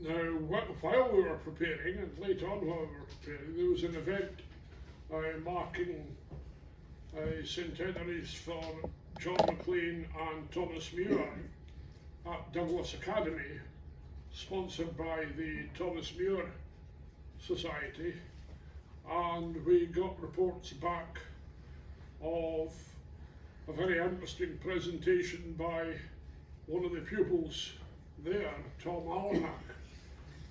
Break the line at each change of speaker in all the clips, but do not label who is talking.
Now, while we were preparing, and later on while we were preparing, there was an event marking centenaries for John Maclean and Thomas Muir at Douglas Academy, sponsored by the Thomas Muir Society, and we got reports back of a very interesting presentation by one of the pupils there, Tom Allanach.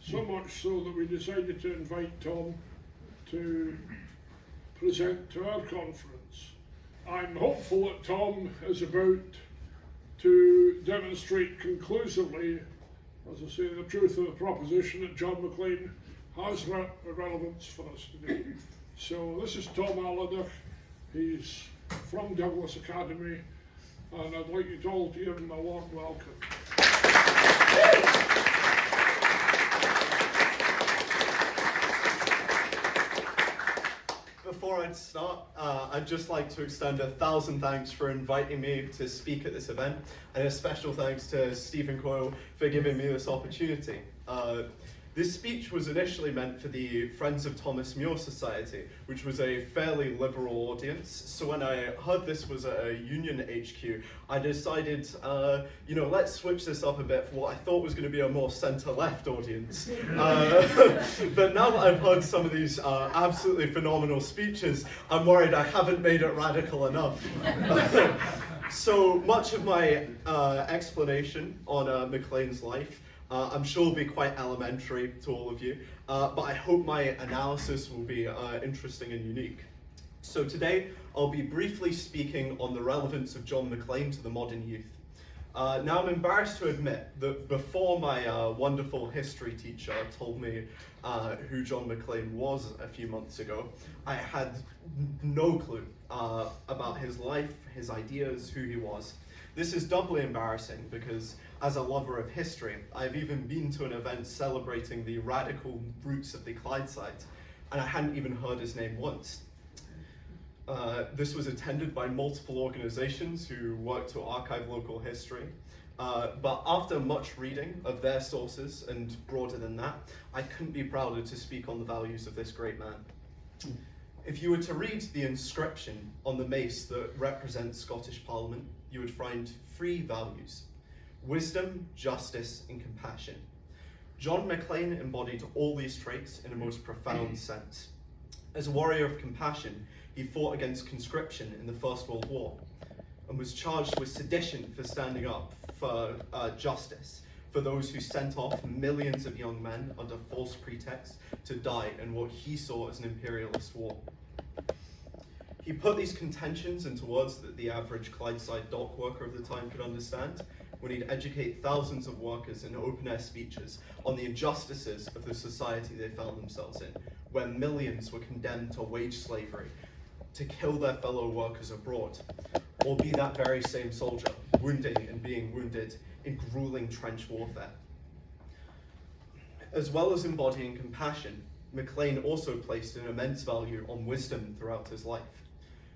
So much so that we decided to invite Tom to present to our conference. I'm hopeful that Tom is about to demonstrate conclusively, as I say, the truth of the proposition that John Maclean has relevance for us today. So this is Tom Allanach. He's from Douglas Academy, and I'd like you to all to give him a warm welcome.
Before I start, I'd just like to extend 1,000 thanks for inviting me to speak at this event, and a special thanks to Stephen Coyle for giving me this opportunity. This speech was initially meant for the Friends of Thomas Muir Society, which was a fairly liberal audience. So when I heard this was at a union HQ, I decided, let's switch this up a bit for what I thought was going to be a more centre-left audience. But now that I've heard some of these absolutely phenomenal speeches, I'm worried I haven't made it radical enough. So much of my explanation on Maclean's life I'm sure will be quite elementary to all of you, but I hope my analysis will be interesting and unique. So today, I'll be briefly speaking on the relevance of John Maclean to the modern youth. Now, I'm embarrassed to admit that before my wonderful history teacher told me who John Maclean was a few months ago, I had no clue about his life, his ideas, who he was. This is doubly embarrassing because, as a lover of history, I've even been to an event celebrating the radical roots of the Clydeside, and I hadn't even heard his name once. This was attended by multiple organisations who work to archive local history, but after much reading of their sources, and broader than that, I couldn't be prouder to speak on the values of this great man. If you were to read the inscription on the mace that represents Scottish Parliament, you would find 3 values: wisdom, justice, and compassion. John Maclean embodied all these traits in a most profound sense. As a warrior of compassion, he fought against conscription in the First World War and was charged with sedition for standing up for justice for those who sent off millions of young men under false pretext to die in what he saw as an imperialist war. He put these contentions into words that the average Clydeside dock worker of the time could understand when he'd educate thousands of workers in open-air speeches on the injustices of the society they found themselves in, where millions were condemned to wage slavery, to kill their fellow workers abroad, or be that very same soldier, wounding and being wounded in grueling trench warfare. As well as embodying compassion, Maclean also placed an immense value on wisdom throughout his life.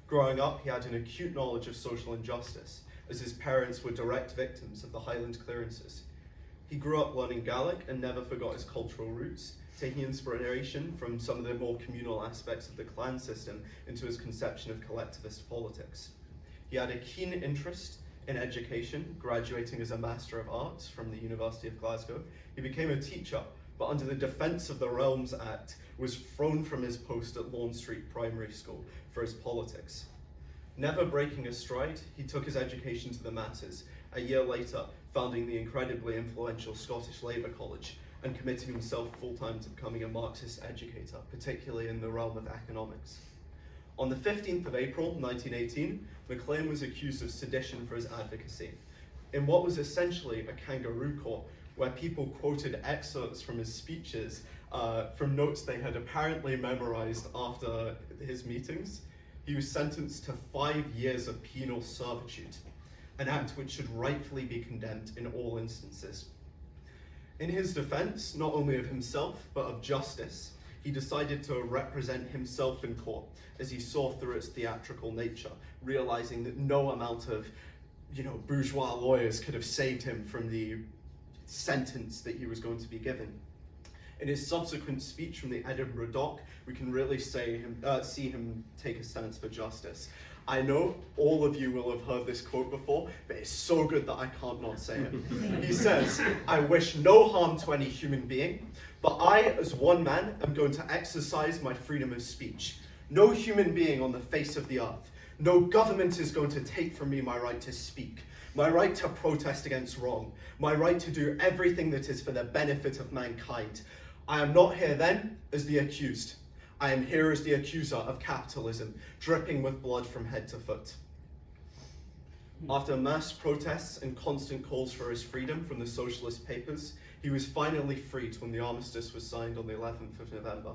Growing up, he had an acute knowledge of social injustice, as his parents were direct victims of the Highland clearances. He grew up learning Gaelic and never forgot his cultural roots, taking inspiration from some of the more communal aspects of the clan system into his conception of collectivist politics. He had a keen interest in education, graduating as a Master of Arts from the University of Glasgow. He became a teacher, but under the Defence of the Realms Act, was thrown from his post at Lawn Street Primary School for his politics. Never breaking a stride, he took his education to the masses, a year later founding the incredibly influential Scottish Labour College and committing himself full-time to becoming a Marxist educator, particularly in the realm of economics. On the 15th of April 1918, Maclean was accused of sedition for his advocacy, in what was essentially a kangaroo court, where people quoted excerpts from his speeches from notes they had apparently memorized after his meetings. He was sentenced to 5 years of penal servitude, an act which should rightfully be condemned in all instances. In his defense, not only of himself, but of justice, he decided to represent himself in court as he saw through its theatrical nature, realizing that no amount of bourgeois lawyers could have saved him from the sentence that he was going to be given. In his subsequent speech from the Edinburgh Dock, we can really see him take a stance for justice. I know all of you will have heard this quote before, but it's so good that I can't not say it. He says, "I wish no harm to any human being, but I, as one man, am going to exercise my freedom of speech. No human being on the face of the earth, no government is going to take from me my right to speak, my right to protest against wrong, my right to do everything that is for the benefit of mankind. I am not here then as the accused. I am here as the accuser of capitalism, dripping with blood from head to foot." After mass protests and constant calls for his freedom from the socialist papers, he was finally freed when the armistice was signed on the 11th of November.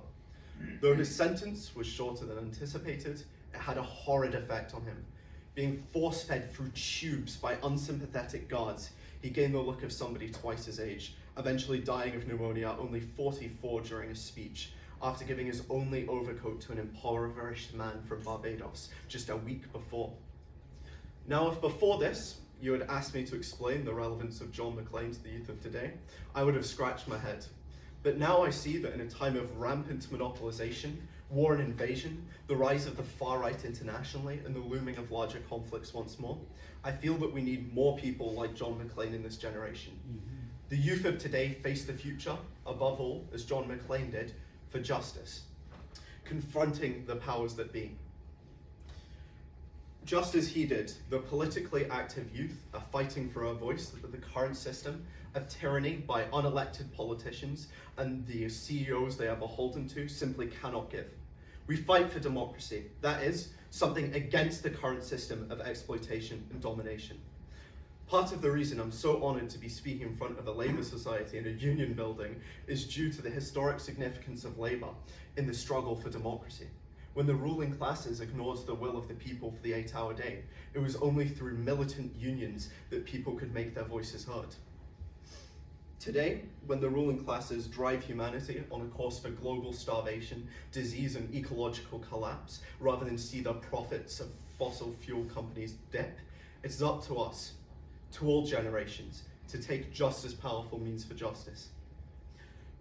Though his sentence was shorter than anticipated, it had a horrid effect on him. Being force-fed through tubes by unsympathetic guards, he gained the look of somebody twice his age, eventually dying of pneumonia only 44 during a speech, after giving his only overcoat to an impoverished man from Barbados just a week before. Now, if before this you had asked me to explain the relevance of John Maclean to the youth of today, I would have scratched my head. But now I see that in a time of rampant monopolization, war and invasion, the rise of the far right internationally, and the looming of larger conflicts once more, I feel that we need more people like John Maclean in this generation. The youth of today face the future, above all, as John Maclean did, for justice, confronting the powers that be. Just as he did, the politically active youth are fighting for a voice that the current system of tyranny by unelected politicians and the CEOs they are beholden to simply cannot give. We fight for democracy, that is, something against the current system of exploitation and domination. Part of the reason I'm so honoured to be speaking in front of a Labour Society in a union building is due to the historic significance of Labour in the struggle for democracy. When the ruling classes ignored the will of the people for the 8-hour day, it was only through militant unions that people could make their voices heard. Today, when the ruling classes drive humanity on a course for global starvation, disease and ecological collapse, rather than see the profits of fossil fuel companies dip, it's up to us, to all generations, to take just as powerful means for justice.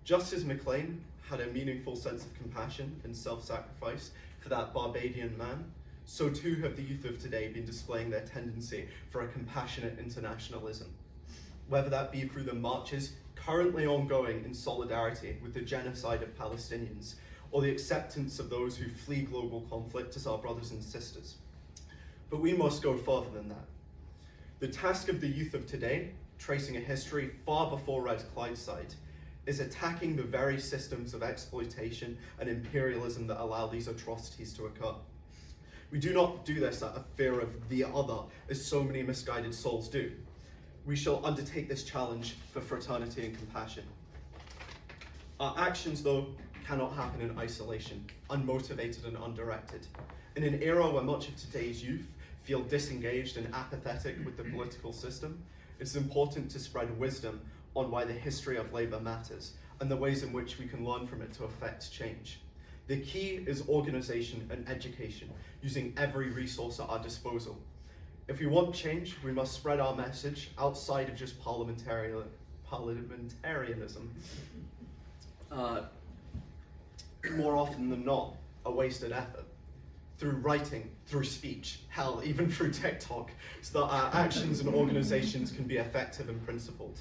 Just as Maclean had a meaningful sense of compassion and self-sacrifice for that Barbadian man, so too have the youth of today been displaying their tendency for a compassionate internationalism. Whether that be through the marches currently ongoing in solidarity with the genocide of Palestinians, or the acceptance of those who flee global conflict as our brothers and sisters. But we must go further than that. The task of the youth of today, tracing a history far before Red Clydeside, is attacking the very systems of exploitation and imperialism that allow these atrocities to occur. We do not do this out of fear of the other, as so many misguided souls do. We shall undertake this challenge for fraternity and compassion. Our actions, though, cannot happen in isolation, unmotivated and undirected. In an era where much of today's youth feel disengaged and apathetic with the political system, it's important to spread wisdom on why the history of Labour matters and the ways in which we can learn from it to affect change. The key is organisation and education, using every resource at our disposal. If we want change, we must spread our message outside of just parliamentarianism. More often than not, a wasted effort. Through writing, through speech, hell, even through TikTok, so that our actions and organisations can be effective and principled.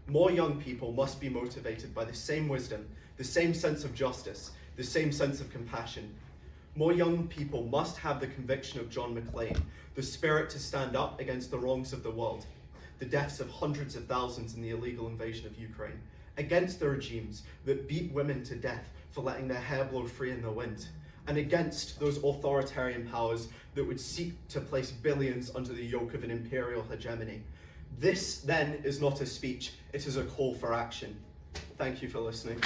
More young people must be motivated by the same wisdom, the same sense of justice, the same sense of compassion. More young people must have the conviction of John Maclean, the spirit to stand up against the wrongs of the world, the deaths of hundreds of thousands in the illegal invasion of Ukraine, against the regimes that beat women to death for letting their hair blow free in the wind, and against those authoritarian powers that would seek to place billions under the yoke of an imperial hegemony. This, then, is not a speech, it is a call for action. Thank you for listening.